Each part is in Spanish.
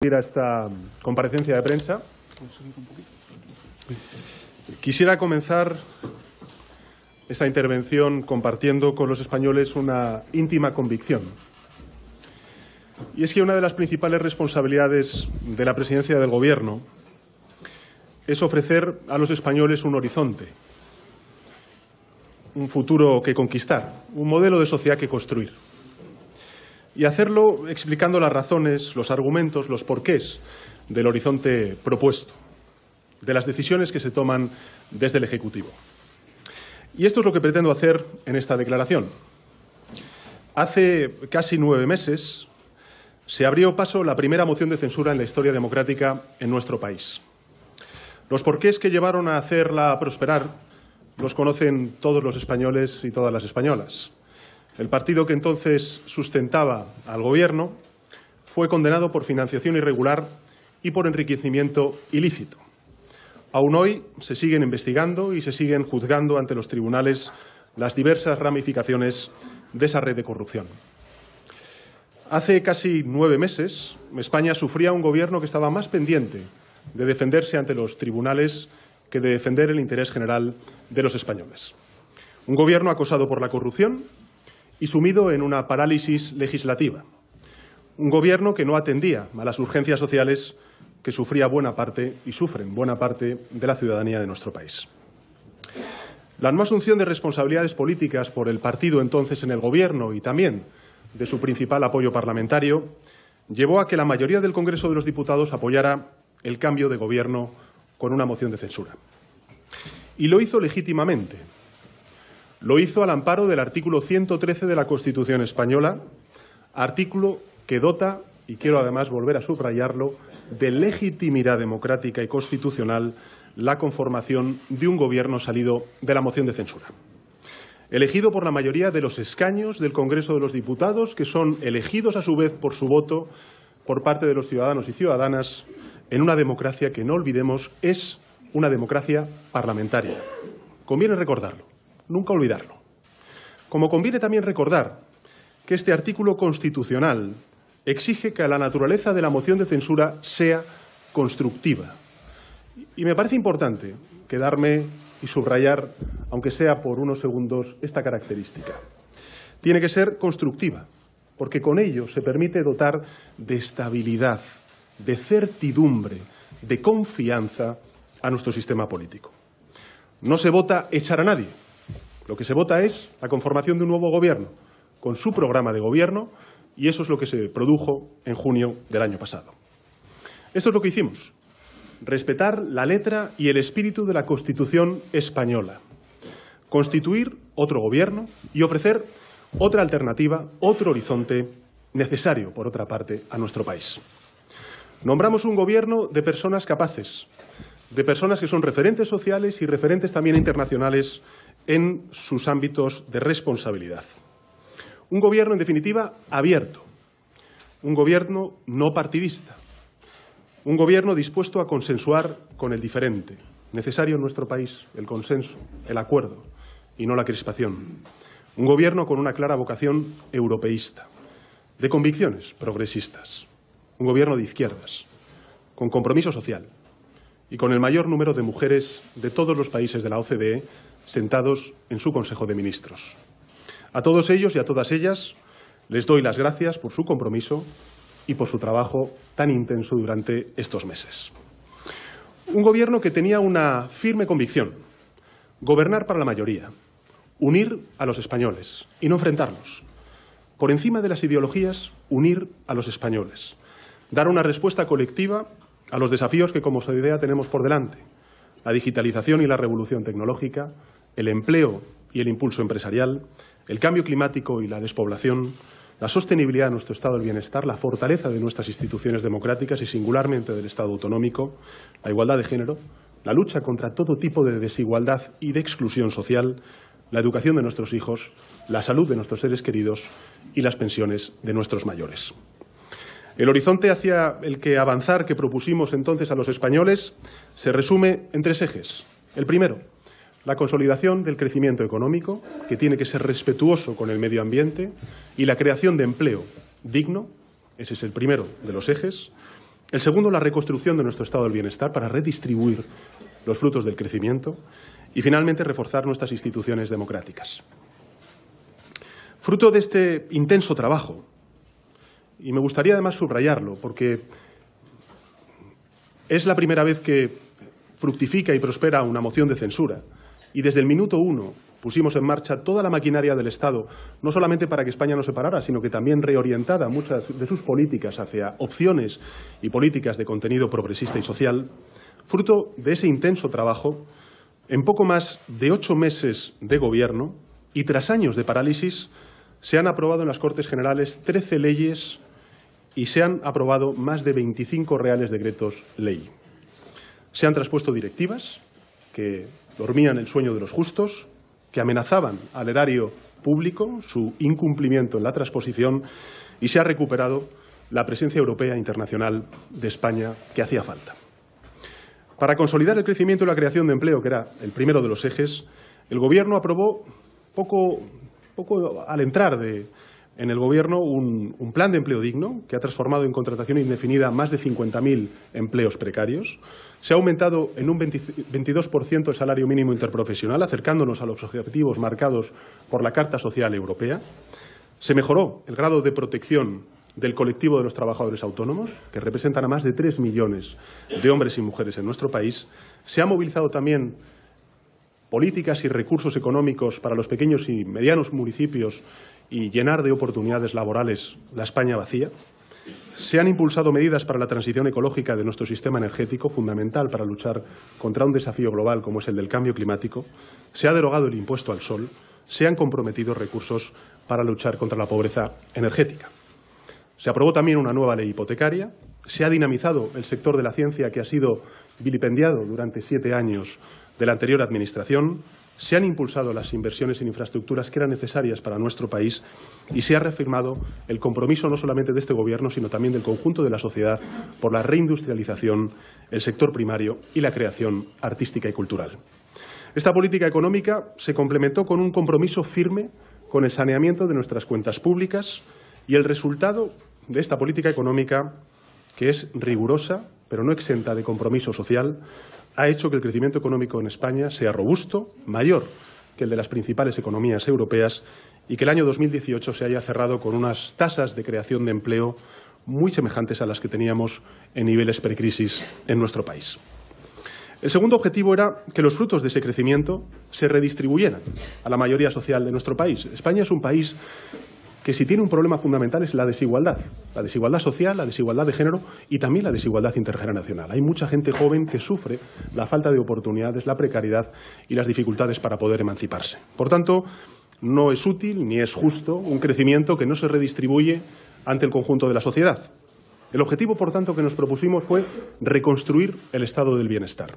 Ir a esta comparecencia de prensa. Quisiera comenzar esta intervención compartiendo con los españoles una íntima convicción. Y es que una de las principales responsabilidades de la presidencia del Gobierno es ofrecer a los españoles un horizonte, un futuro que conquistar, un modelo de sociedad que construir. Y hacerlo explicando las razones, los argumentos, los porqués del horizonte propuesto, de las decisiones que se toman desde el Ejecutivo. Y esto es lo que pretendo hacer en esta declaración. Hace casi 9 meses se abrió paso la primera moción de censura en la historia democrática en nuestro país. Los porqués que llevaron a hacerla prosperar los conocen todos los españoles y todas las españolas. El partido que entonces sustentaba al Gobierno fue condenado por financiación irregular y por enriquecimiento ilícito. Aún hoy se siguen investigando y se siguen juzgando ante los tribunales las diversas ramificaciones de esa red de corrupción. Hace casi 9 meses, España sufría un Gobierno que estaba más pendiente de defenderse ante los tribunales que de defender el interés general de los españoles. Un Gobierno acosado por la corrupción y sumido en una parálisis legislativa. Un Gobierno que no atendía a las urgencias sociales que sufría buena parte y sufren buena parte de la ciudadanía de nuestro país. La no asunción de responsabilidades políticas por el partido entonces en el Gobierno y también de su principal apoyo parlamentario llevó a que la mayoría del Congreso de los Diputados apoyara el cambio de Gobierno con una moción de censura. Y lo hizo legítimamente. Lo hizo al amparo del artículo 113 de la Constitución española, artículo que dota, y quiero además volver a subrayarlo, de legitimidad democrática y constitucional la conformación de un Gobierno salido de la moción de censura. Elegido por la mayoría de los escaños del Congreso de los Diputados, que son elegidos a su vez por su voto por parte de los ciudadanos y ciudadanas en una democracia que, no olvidemos, es una democracia parlamentaria. Conviene recordarlo. Nunca olvidarlo. Como conviene también recordar que este artículo constitucional exige que la naturaleza de la moción de censura sea constructiva. Y me parece importante quedarme y subrayar, aunque sea por unos segundos, esta característica. Tiene que ser constructiva, porque con ello se permite dotar de estabilidad, de certidumbre, de confianza a nuestro sistema político. No se vota echar a nadie. Lo que se vota es la conformación de un nuevo Gobierno, con su programa de Gobierno, y eso es lo que se produjo en junio del año pasado. Esto es lo que hicimos, respetar la letra y el espíritu de la Constitución española, constituir otro Gobierno y ofrecer otra alternativa, otro horizonte necesario, por otra parte, a nuestro país. Nombramos un Gobierno de personas capaces, de personas que son referentes sociales y referentes también internacionales en sus ámbitos de responsabilidad. Un Gobierno, en definitiva, abierto. Un Gobierno no partidista. Un Gobierno dispuesto a consensuar con el diferente. Necesario en nuestro país el consenso, el acuerdo y no la crispación. Un Gobierno con una clara vocación europeísta, de convicciones progresistas. Un Gobierno de izquierdas, con compromiso social y con el mayor número de mujeres de todos los países de la OCDE sentados en su Consejo de Ministros. A todos ellos y a todas ellas les doy las gracias por su compromiso y por su trabajo tan intenso durante estos meses. Un Gobierno que tenía una firme convicción: gobernar para la mayoría, unir a los españoles y no enfrentarlos. Por encima de las ideologías, unir a los españoles. Dar una respuesta colectiva a los desafíos que como sociedad tenemos por delante: la digitalización y la revolución tecnológica, el empleo y el impulso empresarial, el cambio climático y la despoblación, la sostenibilidad de nuestro estado del bienestar, la fortaleza de nuestras instituciones democráticas y singularmente del Estado autonómico, la igualdad de género, la lucha contra todo tipo de desigualdad y de exclusión social, la educación de nuestros hijos, la salud de nuestros seres queridos y las pensiones de nuestros mayores. El horizonte hacia el que avanzar que propusimos entonces a los españoles se resume en 3 ejes. El primero, la consolidación del crecimiento económico, que tiene que ser respetuoso con el medio ambiente, y la creación de empleo digno, ese es el primero de los ejes. El segundo, la reconstrucción de nuestro estado del bienestar para redistribuir los frutos del crecimiento. Y, finalmente, reforzar nuestras instituciones democráticas. Fruto de este intenso trabajo, y me gustaría además subrayarlo, porque es la primera vez que fructifica y prospera una moción de censura, y desde el minuto 1 pusimos en marcha toda la maquinaria del Estado, no solamente para que España no se parara, sino que también reorientada muchas de sus políticas hacia opciones y políticas de contenido progresista y social. Fruto de ese intenso trabajo, en poco más de 8 meses de gobierno y tras años de parálisis, se han aprobado en las Cortes Generales 13 leyes y se han aprobado más de 25 reales decretos ley. Se han traspuesto directivas que dormían el sueño de los justos, que amenazaban al erario público su incumplimiento en la transposición, y se ha recuperado la presencia europea e internacional de España que hacía falta. Para consolidar el crecimiento y la creación de empleo, que era el primero de los ejes, el Gobierno aprobó poco al entrar en el Gobierno un plan de empleo digno que ha transformado en contratación indefinida más de 50.000 empleos precarios. Se ha aumentado en un 22% el salario mínimo interprofesional, acercándonos a los objetivos marcados por la Carta Social Europea. Se mejoró el grado de protección del colectivo de los trabajadores autónomos, que representan a más de 3 millones de hombres y mujeres en nuestro país. Se han movilizado también políticas y recursos económicos para los pequeños y medianos municipios y llenar de oportunidades laborales la España vacía. Se han impulsado medidas para la transición ecológica de nuestro sistema energético, fundamental para luchar contra un desafío global como es el del cambio climático. Se ha derogado el impuesto al sol. Se han comprometido recursos para luchar contra la pobreza energética. Se aprobó también una nueva ley hipotecaria, se ha dinamizado el sector de la ciencia que ha sido vilipendiado durante 7 años de la anterior Administración, se han impulsado las inversiones en infraestructuras que eran necesarias para nuestro país y se ha reafirmado el compromiso no solamente de este Gobierno, sino también del conjunto de la sociedad por la reindustrialización, el sector primario y la creación artística y cultural. Esta política económica se complementó con un compromiso firme con el saneamiento de nuestras cuentas públicas y el resultado de esta política económica, que es rigurosa, pero no exenta de compromiso social, ha hecho que el crecimiento económico en España sea robusto, mayor que el de las principales economías europeas, y que el año 2018 se haya cerrado con unas tasas de creación de empleo muy semejantes a las que teníamos en niveles precrisis en nuestro país. El segundo objetivo era que los frutos de ese crecimiento se redistribuyeran a la mayoría social de nuestro país. España es un país que, si tiene un problema fundamental, es la desigualdad social, la desigualdad de género y también la desigualdad intergeneracional. Hay mucha gente joven que sufre la falta de oportunidades, la precariedad y las dificultades para poder emanciparse. Por tanto, no es útil ni es justo un crecimiento que no se redistribuye ante el conjunto de la sociedad. El objetivo, por tanto, que nos propusimos fue reconstruir el estado del bienestar.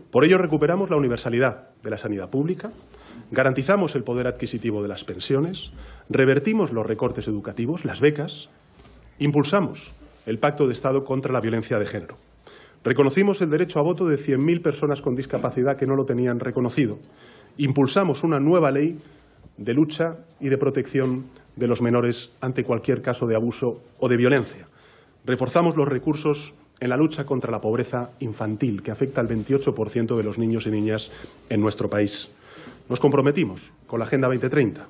Por ello, recuperamos la universalidad de la sanidad pública, garantizamos el poder adquisitivo de las pensiones, revertimos los recortes educativos, las becas, impulsamos el Pacto de Estado contra la violencia de género. Reconocimos el derecho a voto de 100.000 personas con discapacidad que no lo tenían reconocido. Impulsamos una nueva ley de lucha y de protección de los menores ante cualquier caso de abuso o de violencia. Reforzamos los recursos en la lucha contra la pobreza infantil, que afecta al 28% de los niños y niñas en nuestro país. Nos comprometimos con la Agenda 2030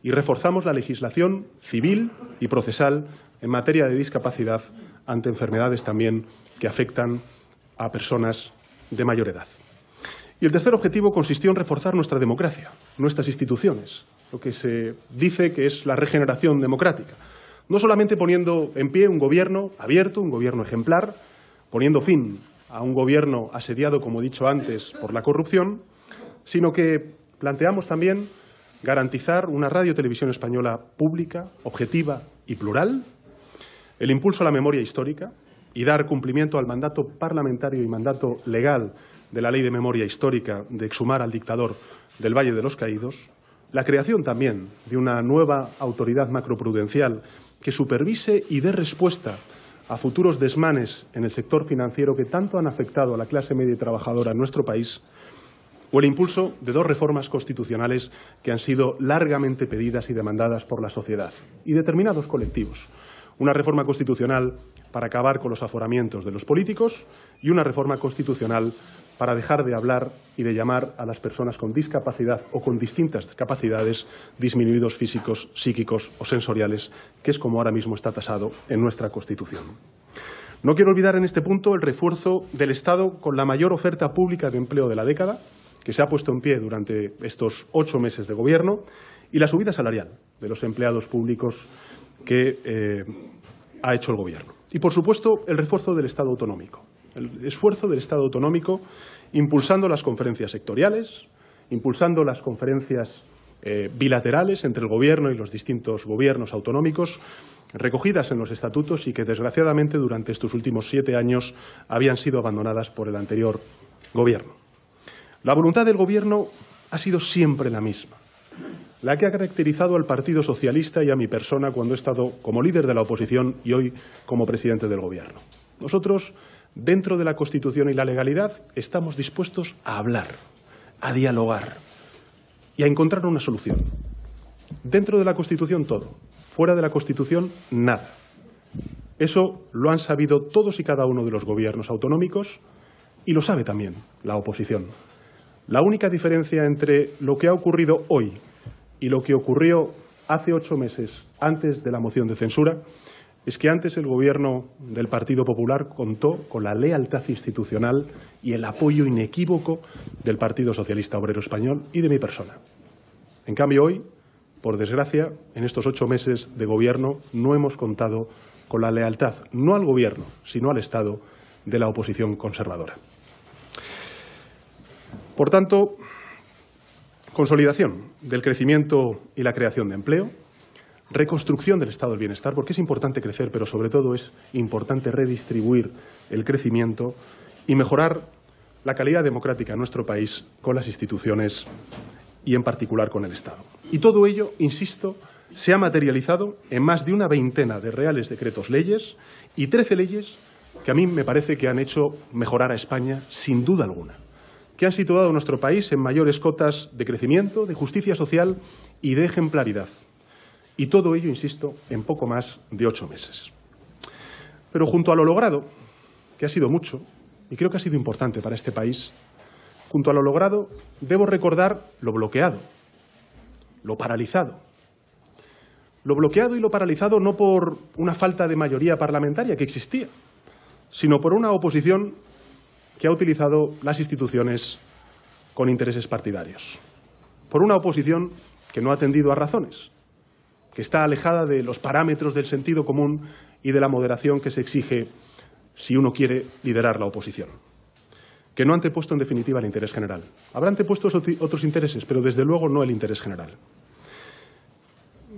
y reforzamos la legislación civil y procesal en materia de discapacidad ante enfermedades también que afectan a personas de mayor edad. Y el tercer objetivo consistió en reforzar nuestra democracia, nuestras instituciones, lo que se dice que es la regeneración democrática. No solamente poniendo en pie un gobierno abierto, un gobierno ejemplar, poniendo fin a un gobierno asediado, como he dicho antes, por la corrupción, sino que planteamos también garantizar una radio-televisión española pública, objetiva y plural, el impulso a la memoria histórica y dar cumplimiento al mandato parlamentario y mandato legal de la Ley de Memoria Histórica de exhumar al dictador del Valle de los Caídos, la creación también de una nueva autoridad macroprudencial que supervise y dé respuesta a futuros desmanes en el sector financiero que tanto han afectado a la clase media y trabajadora en nuestro país, o el impulso de 2 reformas constitucionales que han sido largamente pedidas y demandadas por la sociedad y determinados colectivos. una reforma constitucional para acabar con los aforamientos de los políticos y una reforma constitucional para dejar de hablar y de llamar a las personas con discapacidad o con distintas discapacidades disminuidos físicos, psíquicos o sensoriales, que es como ahora mismo está tasado en nuestra Constitución. No quiero olvidar en este punto el refuerzo del Estado con la mayor oferta pública de empleo de la década, que se ha puesto en pie durante estos 8 meses de Gobierno, y la subida salarial de los empleados públicos que ha hecho el Gobierno. Y, por supuesto, el refuerzo del Estado autonómico. El esfuerzo del Estado autonómico impulsando las conferencias sectoriales, impulsando las conferencias bilaterales entre el Gobierno y los distintos gobiernos autonómicos, recogidas en los estatutos y que, desgraciadamente, durante estos últimos 7 años habían sido abandonadas por el anterior Gobierno. La voluntad del Gobierno ha sido siempre la misma, la que ha caracterizado al Partido Socialista y a mi persona cuando he estado como líder de la oposición y hoy como presidente del Gobierno. Nosotros, dentro de la Constitución y la legalidad, estamos dispuestos a hablar, a dialogar y a encontrar una solución. Dentro de la Constitución todo, fuera de la Constitución nada. Eso lo han sabido todos y cada uno de los gobiernos autonómicos y lo sabe también la oposición. La única diferencia entre lo que ha ocurrido hoy y lo que ocurrió hace 8 meses antes de la moción de censura es que antes el Gobierno del Partido Popular contó con la lealtad institucional y el apoyo inequívoco del Partido Socialista Obrero Español y de mi persona. En cambio, hoy, por desgracia, en estos 8 meses de Gobierno no hemos contado con la lealtad, no al Gobierno, sino al Estado, de la oposición conservadora. Por tanto, consolidación del crecimiento y la creación de empleo, reconstrucción del estado del bienestar, porque es importante crecer, pero sobre todo es importante redistribuir el crecimiento y mejorar la calidad democrática en nuestro país con las instituciones y en particular con el Estado. Y todo ello, insisto, se ha materializado en más de una veintena de reales decretos leyes y 13 leyes que a mí me parece que han hecho mejorar a España sin duda alguna, que han situado a nuestro país en mayores cotas de crecimiento, de justicia social y de ejemplaridad. Y todo ello, insisto, en poco más de 8 meses. Pero junto a lo logrado, que ha sido mucho, y creo que ha sido importante para este país, junto a lo logrado debo recordar lo bloqueado, lo paralizado. Lo bloqueado y lo paralizado no por una falta de mayoría parlamentaria que existía, sino por una oposición que ha utilizado las instituciones con intereses partidarios, por una oposición que no ha atendido a razones, que está alejada de los parámetros del sentido común y de la moderación que se exige si uno quiere liderar la oposición, que no ha antepuesto en definitiva el interés general. Habrá antepuesto otros intereses, pero desde luego no el interés general,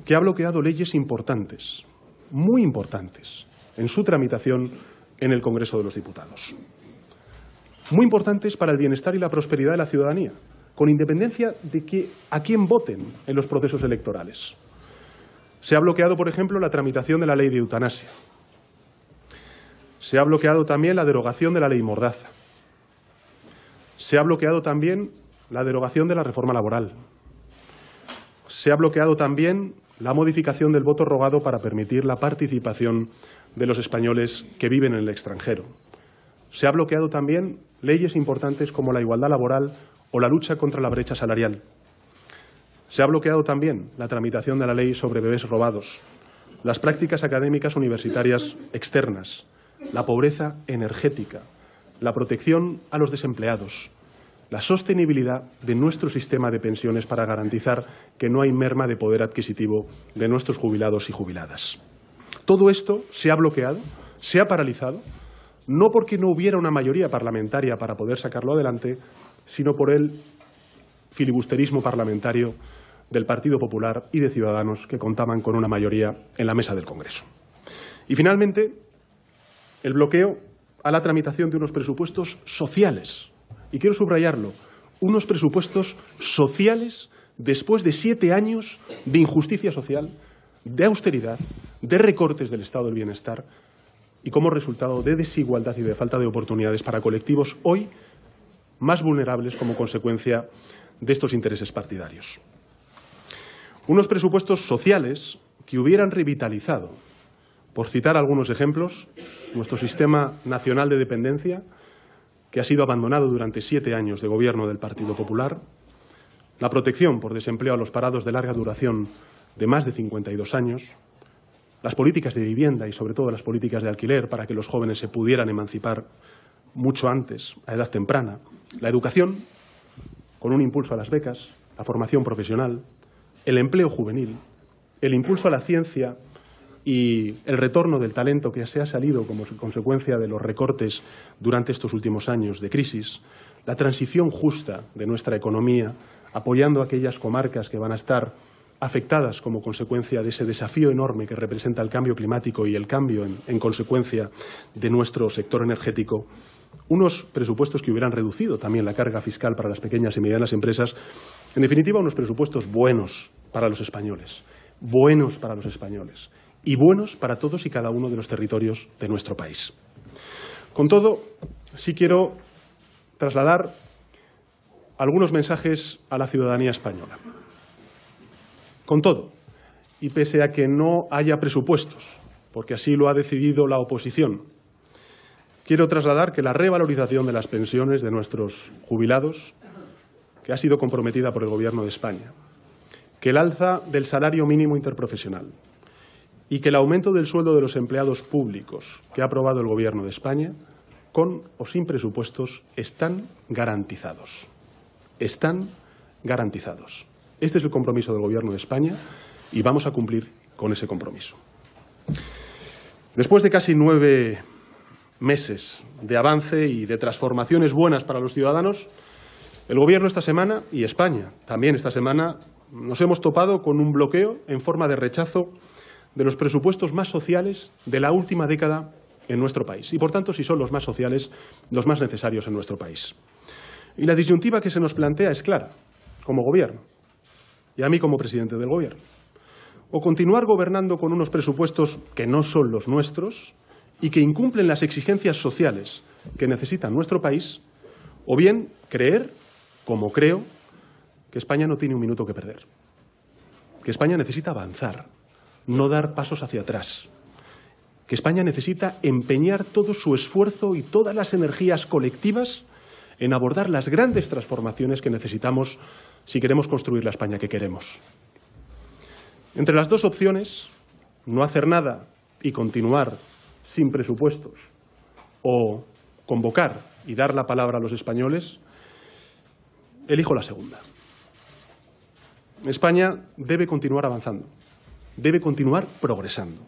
que ha bloqueado leyes importantes, muy importantes, en su tramitación en el Congreso de los Diputados. Muy importantes para el bienestar y la prosperidad de la ciudadanía, con independencia de a quién voten en los procesos electorales. Se ha bloqueado, por ejemplo, la tramitación de la ley de eutanasia. Se ha bloqueado también la derogación de la ley Mordaza. Se ha bloqueado también la derogación de la reforma laboral. Se ha bloqueado también la modificación del voto rogado para permitir la participación de los españoles que viven en el extranjero. Se ha bloqueado también leyes importantes como la igualdad laboral o la lucha contra la brecha salarial. Se ha bloqueado también la tramitación de la ley sobre bebés robados, las prácticas académicas universitarias externas, la pobreza energética, la protección a los desempleados, la sostenibilidad de nuestro sistema de pensiones para garantizar que no hay merma de poder adquisitivo de nuestros jubilados y jubiladas. Todo esto se ha bloqueado, se ha paralizado, no porque no hubiera una mayoría parlamentaria para poder sacarlo adelante, sino por el filibusterismo parlamentario del Partido Popular y de Ciudadanos que contaban con una mayoría en la mesa del Congreso. Y finalmente, el bloqueo a la tramitación de unos presupuestos sociales. Y quiero subrayarlo, unos presupuestos sociales después de 7 años de injusticia social, de austeridad, de recortes del estado del bienestar y como resultado de desigualdad y de falta de oportunidades para colectivos hoy más vulnerables como consecuencia de estos intereses partidarios. Unos presupuestos sociales que hubieran revitalizado Por citar algunos ejemplos, nuestro Sistema Nacional de Dependencia, que ha sido abandonado durante 7 años de gobierno del Partido Popular, la protección por desempleo a los parados de larga duración de más de 52 años, las políticas de vivienda y, sobre todo, las políticas de alquiler para que los jóvenes se pudieran emancipar mucho antes, a edad temprana, la educación, con un impulso a las becas, la formación profesional, el empleo juvenil, el impulso a la ciencia y el retorno del talento que se ha salido como consecuencia de los recortes durante estos últimos años de crisis, la transición justa de nuestra economía, apoyando a aquellas comarcas que van a estar afectadas como consecuencia de ese desafío enorme que representa el cambio climático y el cambio en consecuencia de nuestro sector energético, unos presupuestos que hubieran reducido también la carga fiscal para las pequeñas y medianas empresas, en definitiva unos presupuestos buenos para los españoles y buenos para todos y cada uno de los territorios de nuestro país. Con todo, sí quiero trasladar algunos mensajes a la ciudadanía española. Con todo, y pese a que no haya presupuestos, porque así lo ha decidido la oposición, quiero trasladar que la revalorización de las pensiones de nuestros jubilados, que ha sido comprometida por el Gobierno de España, que el alza del salario mínimo interprofesional y que el aumento del sueldo de los empleados públicos que ha aprobado el Gobierno de España, con o sin presupuestos, están garantizados. Están garantizados. Este es el compromiso del Gobierno de España y vamos a cumplir con ese compromiso. Después de casi 9 meses de avance y de transformaciones buenas para los ciudadanos, el Gobierno esta semana, y España también esta semana, nos hemos topado con un bloqueo en forma de rechazo de los presupuestos más sociales de la última década en nuestro país. Y, por tanto, si son los más sociales, los más necesarios en nuestro país. Y la disyuntiva que se nos plantea es clara, como Gobierno, y a mí como presidente del Gobierno. O continuar gobernando con unos presupuestos que no son los nuestros y que incumplen las exigencias sociales que necesita nuestro país, o bien creer, como creo, que España no tiene un minuto que perder, que España necesita avanzar, no dar pasos hacia atrás, que España necesita empeñar todo su esfuerzo y todas las energías colectivas en abordar las grandes transformaciones que necesitamos si queremos construir la España que queremos. Entre las dos opciones, no hacer nada y continuar sin presupuestos, o convocar y dar la palabra a los españoles, elijo la segunda. España debe continuar avanzando, debe continuar progresando,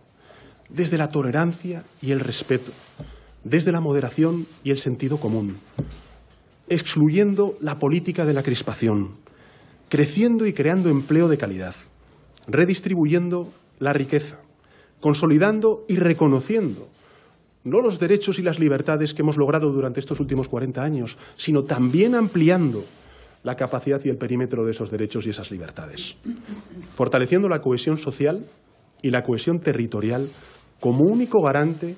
desde la tolerancia y el respeto, desde la moderación y el sentido común, excluyendo la política de la crispación, creciendo y creando empleo de calidad, redistribuyendo la riqueza, consolidando y reconociendo no los derechos y las libertades que hemos logrado durante estos últimos 40 años, sino también ampliando la capacidad y el perímetro de esos derechos y esas libertades, fortaleciendo la cohesión social y la cohesión territorial como único garante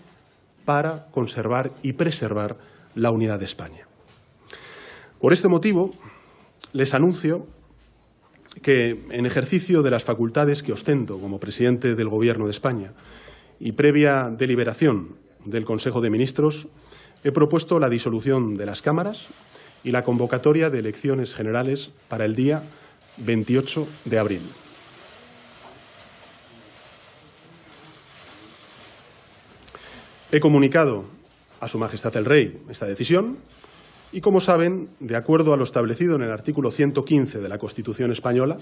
para conservar y preservar la unidad de España. Por este motivo, les anuncio que, en ejercicio de las facultades que ostento como presidente del Gobierno de España y previa deliberación del Consejo de Ministros, he propuesto la disolución de las cámaras y la convocatoria de elecciones generales para el día 28 de abril. He comunicado a Su Majestad el Rey esta decisión y, como saben, de acuerdo a lo establecido en el artículo 115 de la Constitución española,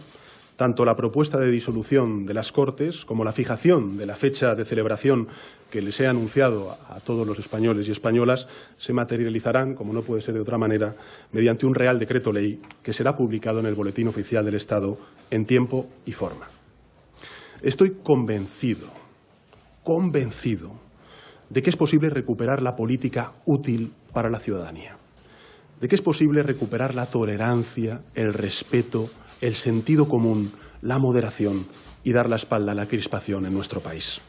tanto la propuesta de disolución de las Cortes como la fijación de la fecha de celebración que les he anunciado a todos los españoles y españolas se materializarán, como no puede ser de otra manera, mediante un Real Decreto Ley que será publicado en el Boletín Oficial del Estado en tiempo y forma. Estoy convencido de que es posible recuperar la política útil para la ciudadanía, de que es posible recuperar la tolerancia, el respeto, el sentido común, la moderación y dar la espalda a la crispación en nuestro país.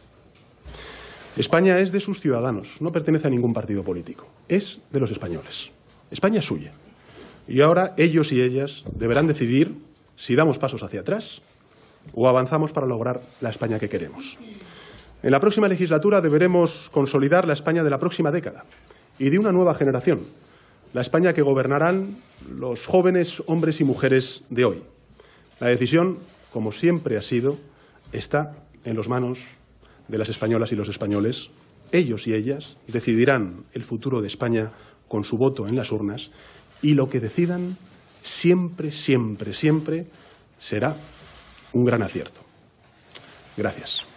España es de sus ciudadanos, no pertenece a ningún partido político, es de los españoles. España es suya. Y ahora ellos y ellas deberán decidir si damos pasos hacia atrás o avanzamos para lograr la España que queremos. En la próxima legislatura deberemos consolidar la España de la próxima década y de una nueva generación, la España que gobernarán los jóvenes hombres y mujeres de hoy. La decisión, como siempre ha sido, está en las manos de las españolas y los españoles. Ellos y ellas decidirán el futuro de España con su voto en las urnas y lo que decidan siempre, siempre, siempre será un gran acierto. Gracias.